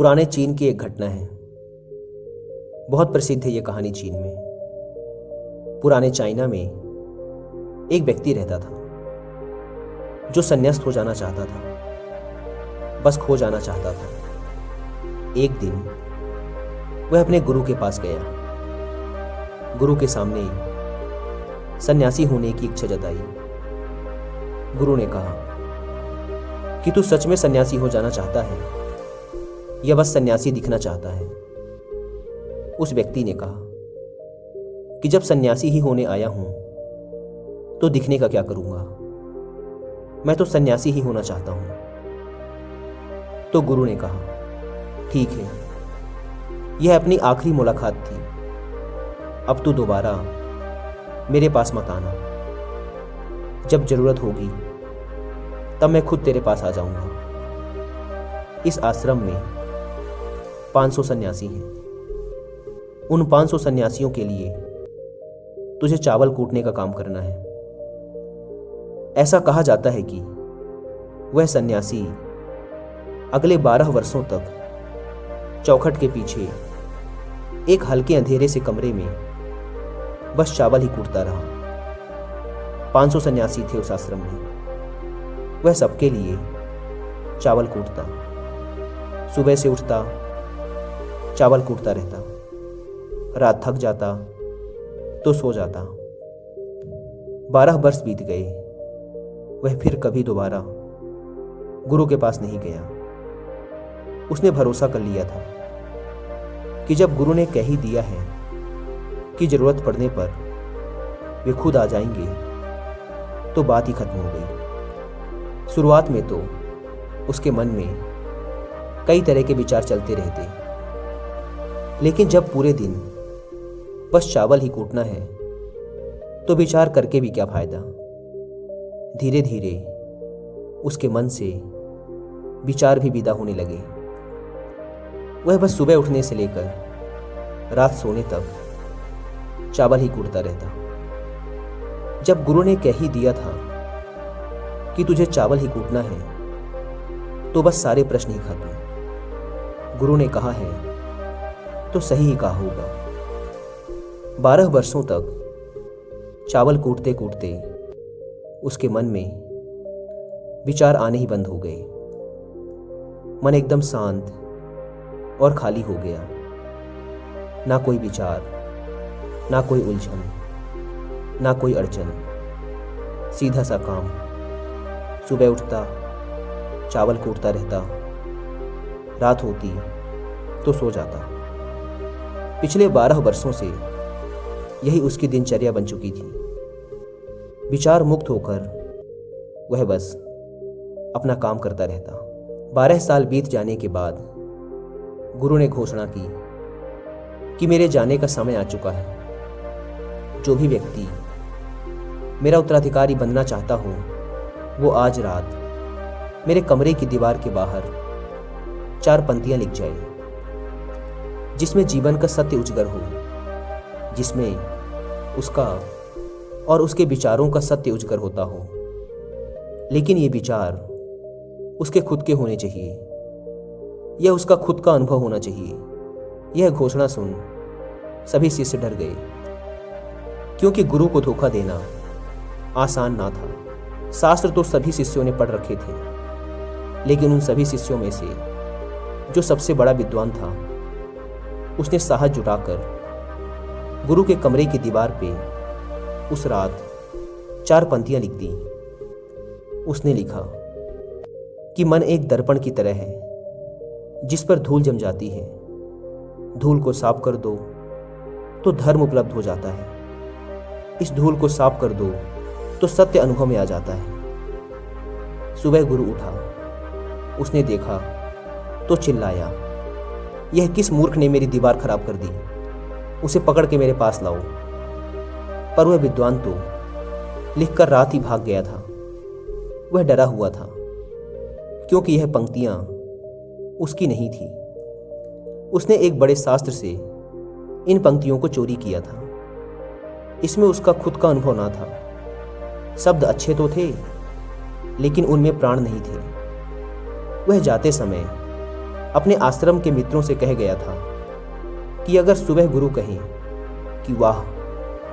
पुराने चीन की एक घटना है। बहुत प्रसिद्ध है ये कहानी चीन में। पुराने चाइना में एक व्यक्ति रहता था जो संन्यास्त हो जाना चाहता था, बस खो जाना चाहता था। एक दिन वह अपने गुरु के पास गया। गुरु के सामने सन्यासी होने की इच्छा जताई। गुरु ने कहा कि तू सच में सन्यासी हो जाना चाहता है या बस सन्यासी दिखना चाहता है? उस व्यक्ति ने कहा कि जब सन्यासी ही होने आया हूं तो दिखने का क्या करूंगा, मैं तो सन्यासी ही होना चाहता हूं। तो गुरु ने कहा ठीक है, यह अपनी आखिरी मुलाकात थी, अब तू दोबारा मेरे पास मत आना। जब जरूरत होगी तब मैं खुद तेरे पास आ जाऊंगा। इस आश्रम में 500 सन्यासी हैं। उन 500 सन्यासियों के लिए तुझे चावल कूटने का काम करना है। ऐसा कहा जाता है कि वह सन्यासी अगले 12 वर्षों तक चौखट के पीछे एक हल्के अंधेरे से कमरे में बस चावल ही कूटता रहा। 500 सन्यासी थे उस आश्रम में। वह सबके लिए चावल कूटता, सुबह से उठता, चावल कूटता रहता, रात थक जाता तो सो जाता। 12 वर्ष बीत गए। वह फिर कभी दोबारा गुरु के पास नहीं गया। उसने भरोसा कर लिया था कि जब गुरु ने कह ही दिया है कि जरूरत पड़ने पर वे खुद आ जाएंगे तो बात ही खत्म हो गई। शुरुआत में तो उसके मन में कई तरह के विचार चलते रहते, लेकिन जब पूरे दिन बस चावल ही कूटना है तो विचार करके भी क्या फायदा। धीरे धीरे उसके मन से विचार भी विदा होने लगे। वह बस सुबह उठने से लेकर रात सोने तक चावल ही कूटता रहता। जब गुरु ने कह ही दिया था कि तुझे चावल ही कूटना है तो बस सारे प्रश्न ही खत्म। गुरु ने कहा है तो सही ही कहा होगा। 12 वर्षों तक चावल कूटते कूटते उसके मन में विचार आने ही बंद हो गए। मन एकदम शांत और खाली हो गया। ना कोई विचार, ना कोई उलझन, ना कोई अड़चन। सीधा सा काम। सुबह उठता, चावल कूटता रहता, रात होती तो सो जाता। पिछले 12 वर्षों से यही उसकी दिनचर्या बन चुकी थी। विचार मुक्त होकर वह बस अपना काम करता रहता। 12 साल बीत जाने के बाद गुरु ने घोषणा की कि मेरे जाने का समय आ चुका है। जो भी व्यक्ति मेरा उत्तराधिकारी बनना चाहता हो वो आज रात मेरे कमरे की दीवार के बाहर 4 पंक्तियां लिख जाए, जिसमें जीवन का सत्य उजागर हो, जिसमें उसका और उसके विचारों का सत्य उजागर होता हो। लेकिन ये विचार उसके खुद के होने चाहिए, यह उसका खुद का अनुभव होना चाहिए। यह घोषणा सुन सभी शिष्य डर गए, क्योंकि गुरु को धोखा देना आसान ना था। शास्त्र तो सभी शिष्यों ने पढ़ रखे थे, लेकिन उन सभी शिष्यों में से जो सबसे बड़ा विद्वान था उसने साहस जुटाकर गुरु के कमरे की दीवार पे उस रात 4 पंक्तियां लिख दी। उसने लिखा कि मन एक दर्पण की तरह है जिस पर धूल जम जाती है। धूल को साफ कर दो तो धर्म उपलब्ध हो जाता है। इस धूल को साफ कर दो तो सत्य अनुभव में आ जाता है। सुबह गुरु उठा, उसने देखा तो चिल्लाया, यह किस मूर्ख ने मेरी दीवार खराब कर दी, उसे पकड़ के मेरे पास लाओ। पर वह विद्वान तो लिखकर रात ही भाग गया था। वह डरा हुआ था, क्योंकि यह पंक्तियां उसकी नहीं थी। उसने एक बड़े शास्त्र से इन पंक्तियों को चोरी किया था। इसमें उसका खुद का अनुभव ना था। शब्द अच्छे तो थे, लेकिन उनमें प्राण नहीं थे। वह जाते समय अपने आश्रम के मित्रों से कह गया था कि अगर सुबह गुरु कहें कि वाह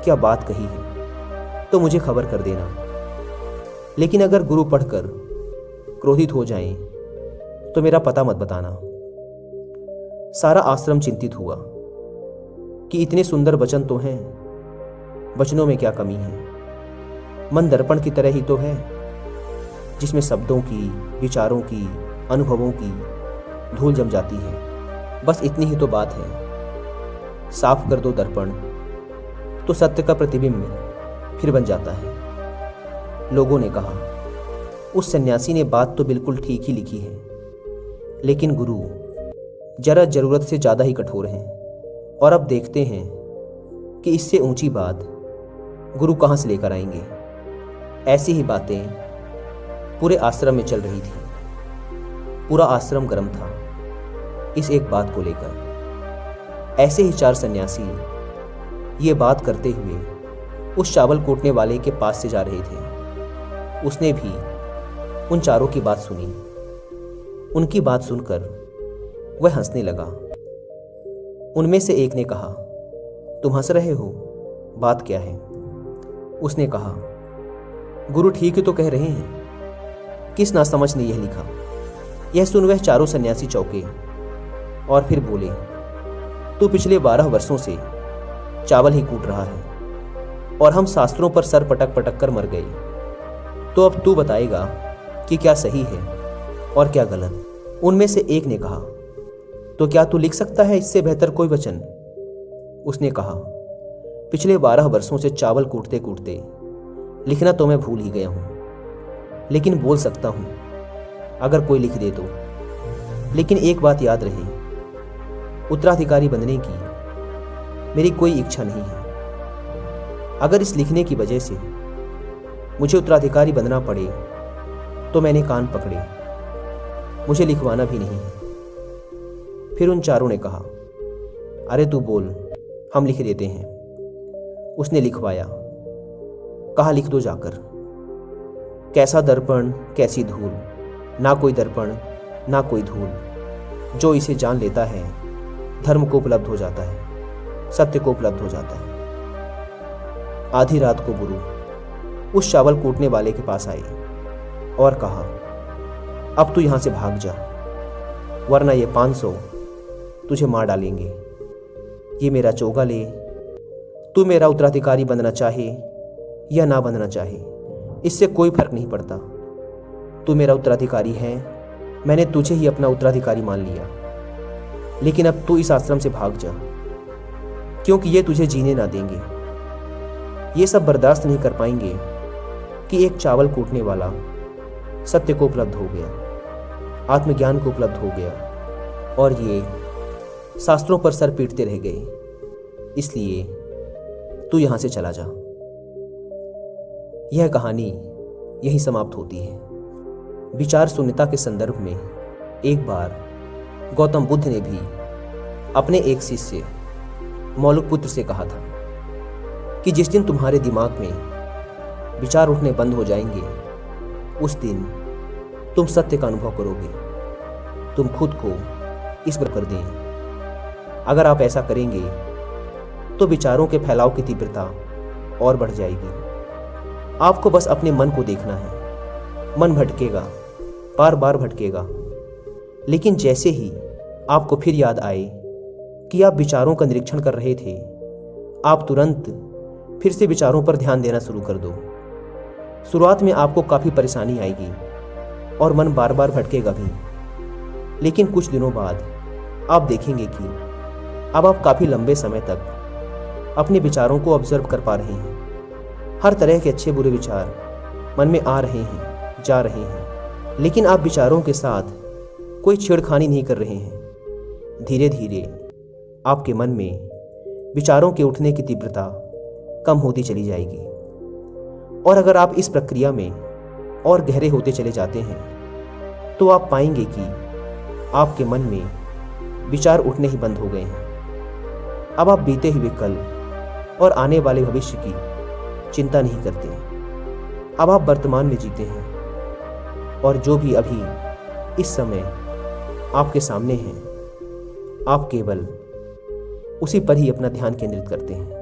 क्या बात कही है तो मुझे खबर कर देना, लेकिन अगर गुरु पढ़कर क्रोधित हो जाएं तो मेरा पता मत बताना। सारा आश्रम चिंतित हुआ कि इतने सुंदर वचन तो हैं, वचनों में क्या कमी है। मन दर्पण की तरह ही तो है, जिसमें शब्दों की, विचारों की, अनुभवों की धूल जम जाती है। बस इतनी ही तो बात है। साफ कर दो दर्पण तो सत्य का प्रतिबिंब फिर बन जाता है। लोगों ने कहा, उस सन्यासी ने बात तो बिल्कुल ठीक ही लिखी है, लेकिन गुरु जरा जरूरत से ज़्यादा ही कठोर हैं। और अब देखते हैं कि इससे ऊंची बात गुरु कहाँ से लेकर आएंगे। ऐसी ही बातें पूरे आश्रम में चल रही थी। पूरा आश्रम गर्म था इस एक बात को लेकर। ऐसे ही 4 सन्यासी ये बात करते हुए उस चावल कूटने वाले के पास से जा रहे थे। उसने भी उन चारों की बात सुनी। उनकी बात सुनकर वह हंसने लगा। उनमें से एक ने कहा, तुम हंस रहे हो, बात क्या है? उसने कहा, गुरु ठीक ही तो कह रहे हैं, किस नासमझ ने यह लिखा। यह सुन वह चारों सन्यासी चौंके और फिर बोले, तू पिछले 12 वर्षों से चावल ही कूट रहा है और हम शास्त्रों पर सर पटक पटक कर मर गए, तो अब तू बताएगा कि क्या सही है और क्या गलत। उनमें से एक ने कहा, तो क्या तू लिख सकता है इससे बेहतर कोई वचन? उसने कहा, पिछले 12 वर्षों से चावल कूटते कूटते लिखना तो मैं भूल ही गया हूं, लेकिन बोल सकता हूं अगर कोई लिख दे तो। लेकिन एक बात याद रहे, उत्तराधिकारी बनने की मेरी कोई इच्छा नहीं है। अगर इस लिखने की वजह से मुझे उत्तराधिकारी बनना पड़े तो मैंने कान पकड़े, मुझे लिखवाना भी नहीं है। फिर उन चारों ने कहा, अरे तू बोल, हम लिख देते हैं। उसने लिखवाया। कहा, लिख दो जाकर। कैसा दर्पण कैसी धूल, ना कोई दर्पण ना कोई धूल, जो इसे जान लेता है धर्म को उपलब्ध हो जाता है, सत्य को उपलब्ध हो जाता है। आधी रात को गुरु उस चावल कूटने वाले के पास आए और कहा, अब तू यहां से भाग जा, वरना ये 500 तुझे मार डालेंगे। ये मेरा चोगा ले, तू मेरा उत्तराधिकारी बनना चाहे या ना बनना चाहे, इससे कोई फर्क नहीं पड़ता। तू मेरा उत्तराधिकारी है, मैंने तुझे ही अपना उत्तराधिकारी मान लिया। लेकिन अब तू इस आश्रम से भाग जा, क्योंकि ये तुझे जीने ना देंगे। ये सब बर्दाश्त नहीं कर पाएंगे कि एक चावल कूटने वाला सत्य को उपलब्ध हो गया, आत्मज्ञान को उपलब्ध हो गया, और ये शास्त्रों पर सर पीटते रह गए। इसलिए तू यहां से चला जा। यह कहानी यहीं समाप्त होती है। विचार शून्यता के संदर्भ में एक बार गौतम बुद्ध ने भी अपने एक शिष्य मौलिकपुत्र से कहा था कि जिस दिन तुम्हारे दिमाग में विचार उठने बंद हो जाएंगे, उस दिन तुम सत्य का अनुभव करोगे। तुम खुद को ईश्वर कर दें। अगर आप ऐसा करेंगे तो विचारों के फैलाव की तीव्रता और बढ़ जाएगी। आपको बस अपने मन को देखना है। मन भटकेगा, बार बार भटकेगा, लेकिन जैसे ही आपको फिर याद आए कि आप विचारों का निरीक्षण कर रहे थे, आप तुरंत फिर से विचारों पर ध्यान देना शुरू कर दो। शुरुआत में आपको काफ़ी परेशानी आएगी और मन बार बार भटकेगा भी, लेकिन कुछ दिनों बाद आप देखेंगे कि अब आप काफ़ी लंबे समय तक अपने विचारों को ऑब्जर्व कर पा रहे हैं। हर तरह के अच्छे बुरे विचार मन में आ रहे हैं, जा रहे हैं, लेकिन आप विचारों के साथ कोई छेड़खानी नहीं कर रहे हैं। धीरे धीरे आपके मन में विचारों के उठने की तीव्रता कम होती चली जाएगी, और अगर आप इस प्रक्रिया में और गहरे होते चले जाते हैं तो आप पाएंगे कि आपके मन में विचार उठने ही बंद हो गए हैं। अब आप बीते हुए कल और आने वाले भविष्य की चिंता नहीं करते। अब आप वर्तमान में जीते हैं, और जो भी अभी इस समय आपके सामने हैं, आप केवल उसी पर ही अपना ध्यान केंद्रित करते हैं।